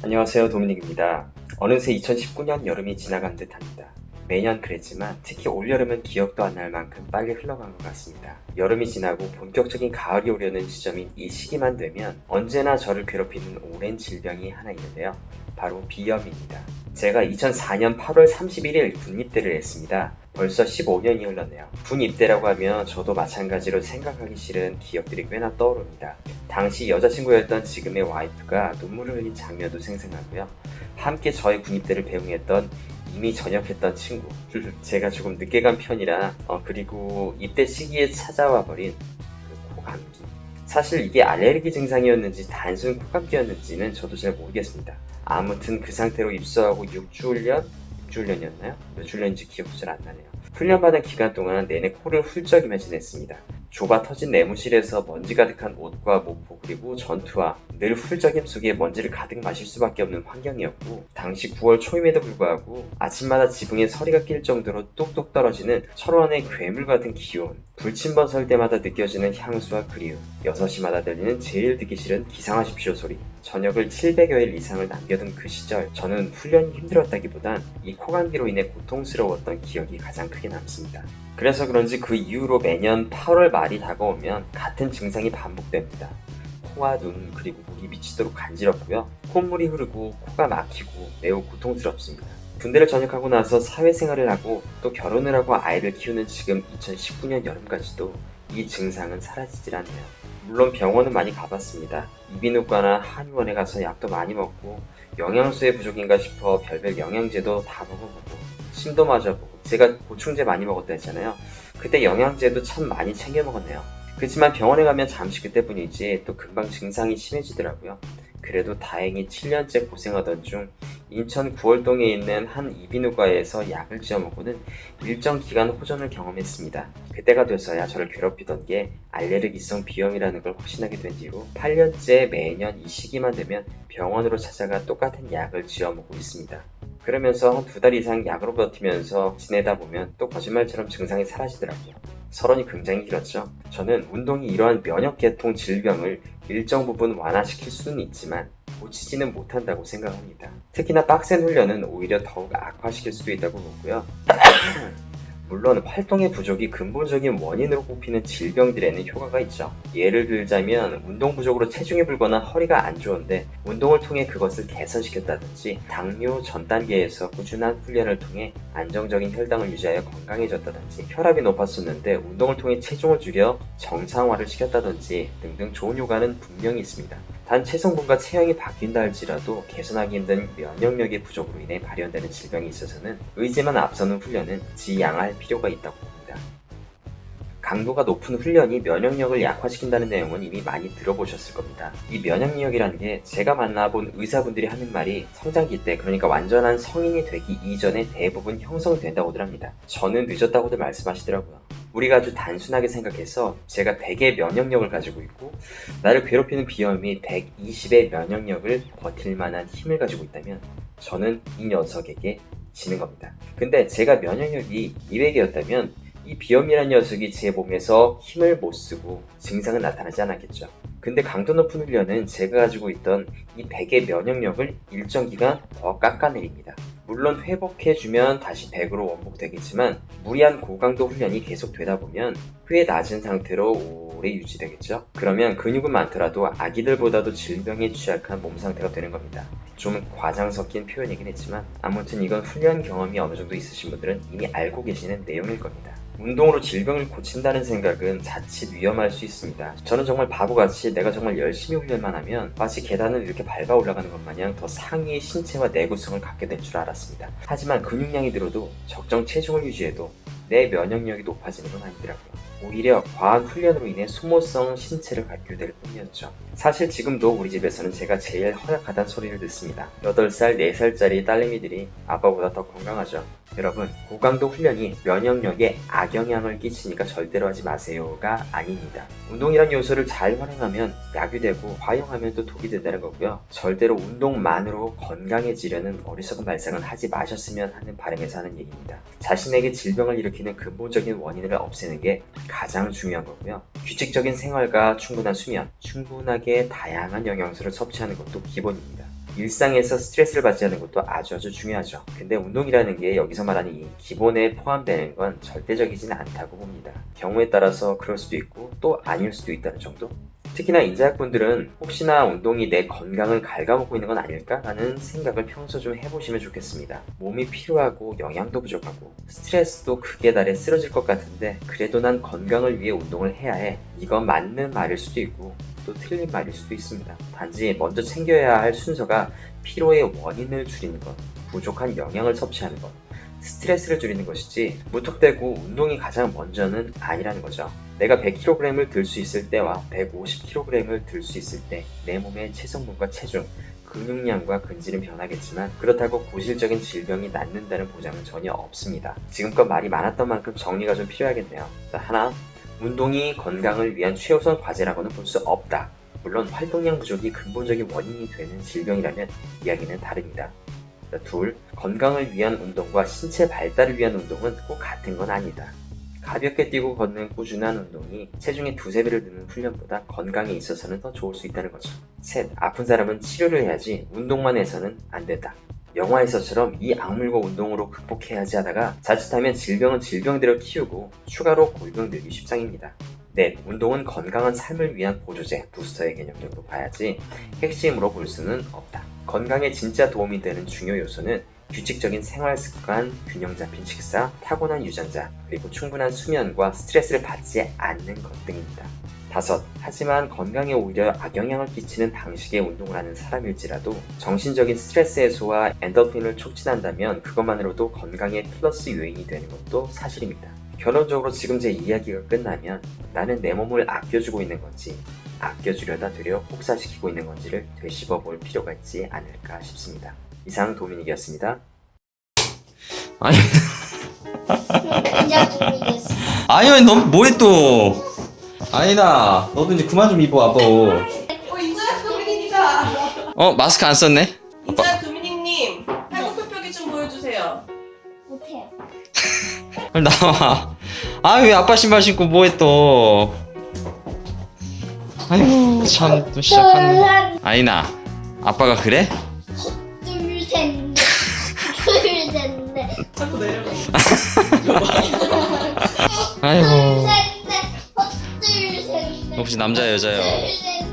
안녕하세요, 도미닉입니다. 어느새 2019년 여름이 지나간 듯합니다. 매년 그랬지만 특히 올여름은 기억도 안 날 만큼 빨리 흘러간 것 같습니다. 여름이 지나고 본격적인 가을이 오려는 시점인 이 시기만 되면 언제나 저를 괴롭히는 오랜 질병이 하나 있는데요. 바로 비염입니다. 제가 2004년 8월 31일 군입대를 했습니다. 벌써 15년이 흘렀네요. 군입대라고 하면 저도 마찬가지로 생각하기 싫은 기억들이 꽤나 떠오릅니다. 당시 여자친구였던 지금의 와이프가 눈물을 흘린 장면도 생생하고요. 함께 저의 군입대를 배웅했던 이미 전역했던 친구. 제가 조금 늦게 간 편이라 그리고 입대 시기에 찾아와 버린 그 코감기. 사실 이게 알레르기 증상이었는지 단순 코감기였는지는 저도 잘 모르겠습니다. 아무튼 그 상태로 입소하고 6주년이었나요? 몇 주년인지 기억도 잘 안 나네요. 훈련받은 기간 동안 내내 코를 훌쩍이며 지냈습니다. 좁아 터진 내무실에서 먼지 가득한 옷과 모포 그리고 전투와 늘 훌쩍임 속에 먼지를 가득 마실 수밖에 없는 환경이었고, 당시 9월 초임에도 불구하고 아침마다 지붕에 서리가 낄 정도로 뚝뚝 떨어지는 철원의 괴물 같은 기온, 불침번 설 때마다 느껴지는 향수와 그리움, 6시마다 들리는 제일 듣기 싫은 기상하십시오 소리, 저녁을 700여일 이상을 남겨둔 그 시절, 저는 훈련이 힘들었다기보단 이 코감기로 인해 고통스러웠던 기억이 가장 크게 남습니다. 그래서 그런지 그 이후로 매년 8월 말이 다가오면 같은 증상이 반복됩니다. 코와 눈 그리고 목이 미치도록 간지럽고요. 콧물이 흐르고 코가 막히고 매우 고통스럽습니다. 군대를 전역하고 나서 사회생활을 하고 또 결혼을 하고 아이를 키우는 지금 2019년 여름까지도 이 증상은 사라지질 않네요. 물론 병원은 많이 가봤습니다. 이비인후과나 한의원에 가서 약도 많이 먹고 영양소의 부족인가 싶어 별별 영양제도 다 먹어보고 침도 맞아보고, 제가 보충제 많이 먹었다 했잖아요. 그때 영양제도 참 많이 챙겨 먹었네요. 그렇지만 병원에 가면 잠시 그때뿐이지 또 금방 증상이 심해지더라고요. 그래도 다행히 7년째 고생하던 중 인천 구월동에 있는 한 이비인후과에서 약을 지어 먹고는 일정 기간 호전을 경험했습니다. 그때가 돼서야 저를 괴롭히던 게 알레르기성 비염이라는 걸 확신하게 된 뒤로 8년째 매년 이 시기만 되면 병원으로 찾아가 똑같은 약을 지어 먹고 있습니다. 그러면서 한 2달 이상 약으로 버티면서 지내다 보면 또 거짓말처럼 증상이 사라지더라고요. 서론이 굉장히 길었죠. 저는 운동이 이러한 면역계통 질병을 일정 부분 완화시킬 수는 있지만 고치지는 못한다고 생각합니다. 특히나 빡센 훈련은 오히려 더욱 악화시킬 수도 있다고 보고요. 물론 활동의 부족이 근본적인 원인으로 꼽히는 질병들에는 효과가 있죠. 예를 들자면 운동 부족으로 체중이 불거나 허리가 안 좋은데 운동을 통해 그것을 개선시켰다든지, 당뇨 전 단계에서 꾸준한 훈련을 통해 안정적인 혈당을 유지하여 건강해졌다든지, 혈압이 높았었는데 운동을 통해 체중을 줄여 정상화를 시켰다든지 등등 좋은 효과는 분명히 있습니다. 단 체성분과 체형이 바뀐다 할지라도 개선하기 힘든 면역력의 부족으로 인해 발현되는 질병이 있어서는 의지만 앞서는 훈련은 지양할 필요가 있다고 봅니다. 강도가 높은 훈련이 면역력을 약화시킨다는 내용은 이미 많이 들어보셨을 겁니다. 이 면역력이라는 게 제가 만나본 의사분들이 하는 말이 성장기 때, 그러니까 완전한 성인이 되기 이전에 대부분 형성된다고들 합니다. 저는 늦었다고들 말씀하시더라고요. 우리가 아주 단순하게 생각해서 제가 100의 면역력을 가지고 있고 나를 괴롭히는 비염이 120의 면역력을 버틸 만한 힘을 가지고 있다면 저는 이 녀석에게 지는 겁니다. 근데 제가 면역력이 200이었다면 이 비염이라는 녀석이 제 몸에서 힘을 못 쓰고 증상은 나타나지 않았겠죠. 근데 강도 높은 훈련은 제가 가지고 있던 이 100의 면역력을 일정 기간 더 깎아내립니다. 물론 회복해주면 다시 100으로 원복되겠지만 무리한 고강도 훈련이 계속 되다 보면 꽤 낮은 상태로 오래 유지되겠죠. 그러면 근육은 많더라도 아기들보다도 질병에 취약한 몸 상태가 되는 겁니다. 좀 과장 섞인 표현이긴 했지만 아무튼 이건 훈련 경험이 어느 정도 있으신 분들은 이미 알고 계시는 내용일 겁니다. 운동으로 질병을 고친다는 생각은 자칫 위험할 수 있습니다. 저는 정말 바보같이 내가 정말 열심히 훈련만 하면 마치 계단을 이렇게 밟아 올라가는 것 마냥 더 상위의 신체와 내구성을 갖게 될 줄 알았습니다. 하지만 근육량이 늘어도 적정 체중을 유지해도 내 면역력이 높아지는 건 아니더라고요. 오히려 과한 훈련으로 인해 소모성 신체를 갖게 될 뿐이었죠. 사실 지금도 우리 집에서는 제가 제일 허약하다는 소리를 듣습니다. 8살, 4살짜리 딸내미들이 아빠보다 더 건강하죠. 여러분, 고강도 훈련이 면역력에 악영향을 끼치니까 절대로 하지 마세요가 아닙니다. 운동이란 요소를 잘 활용하면 약이 되고 과용하면 또 독이 된다는 거고요. 절대로 운동만으로 건강해지려는 어리석은 발상은 하지 마셨으면 하는 바람에서 하는 얘기입니다. 자신에게 질병을 일으키는 근본적인 원인을 없애는 게 가장 중요한 거고요. 규칙적인 생활과 충분한 수면, 충분하게 다양한 영양소를 섭취하는 것도 기본입니다. 일상에서 스트레스를 받지 않는 것도 아주 중요하죠. 근데 운동이라는 게 여기서 말하는 이 기본에 포함되는 건 절대적이진 않다고 봅니다. 경우에 따라서 그럴 수도 있고 또 아닐 수도 있다는 정도? 특히나 인자학분들은 혹시나 운동이 내 건강을 갉아먹고 있는 건 아닐까라는 생각을 평소 좀 해보시면 좋겠습니다. 몸이 피로하고 영양도 부족하고 스트레스도 극에 달해 쓰러질 것 같은데 그래도 난 건강을 위해 운동을 해야 해. 이건 맞는 말일 수도 있고 또 틀린 말일 수도 있습니다. 단지 먼저 챙겨야 할 순서가 피로의 원인을 줄이는 것, 부족한 영양을 섭취하는 것, 스트레스를 줄이는 것이지 무턱대고 운동이 가장 먼저는 아니라는 거죠. 내가 100kg을 들 수 있을 때와 150kg을 들 수 있을 때 내 몸의 체성분과 체중, 근육량과 근질은 변하겠지만 그렇다고 고질적인 질병이 낫는다는 보장은 전혀 없습니다. 지금껏 말이 많았던 만큼 정리가 좀 필요하겠네요. 자, 하나, 운동이 건강을 위한 최우선 과제라고는 볼 수 없다. 물론 활동량 부족이 근본적인 원인이 되는 질병이라면 이야기는 다릅니다. 둘, 건강을 위한 운동과 신체 발달을 위한 운동은 꼭 같은 건 아니다. 가볍게 뛰고 걷는 꾸준한 운동이 체중의 2~3배를 드는 훈련보다 건강에 있어서는 더 좋을 수 있다는 거죠. 셋, 아픈 사람은 치료를 해야지 운동만 해서는 안 된다. 영화에서처럼 이 악물고 운동으로 극복해야지 하다가 자칫하면 질병은 질병대로 키우고 추가로 골병 늘기 십상입니다. 넷, 운동은 건강한 삶을 위한 보조제, 부스터의 개념적으로 봐야지 핵심으로 볼 수는 없다. 건강에 진짜 도움이 되는 중요 요소는 규칙적인 생활 습관, 균형 잡힌 식사, 타고난 유전자, 그리고 충분한 수면과 스트레스를 받지 않는 것 등입니다. 다섯, 하지만 건강에 오히려 악영향을 끼치는 방식의 운동을 하는 사람일지라도 정신적인 스트레스 해소와 엔돌핀을 촉진한다면 그것만으로도 건강에 플러스 요인이 되는 것도 사실입니다. 결론적으로 지금 제 이야기가 끝나면 나는 내 몸을 아껴주고 있는 건지 아껴주려다 되려 혹사시키고 있는 건지를 되씹어 볼 필요가 있지 않을까 싶습니다. 이상 도미닉이었습니다. 아니, 인자 드리겠습니다. 아니, 너 뭐해 또? 아니나, 너도 이제 그만 좀 입어, 아빠. 인자 도미닉이다. 마스크 안 썼네? 인자 도미닉님, 팔굽혀펴기 좀 보여주세요. 못해요. 빨리 나와. 아, 왜 아빠 신발 신고 뭐해 또? 아이고, 참, 또 시작하네. 아니나, 아빠가 그래? 둘, 셋, 넷. 둘, 셋, 넷. 자꾸 내려가. 아이고. 둘, 셋, 넷. 둘, 셋, 넷. 혹시 남자야, 여자야? 둘, 셋,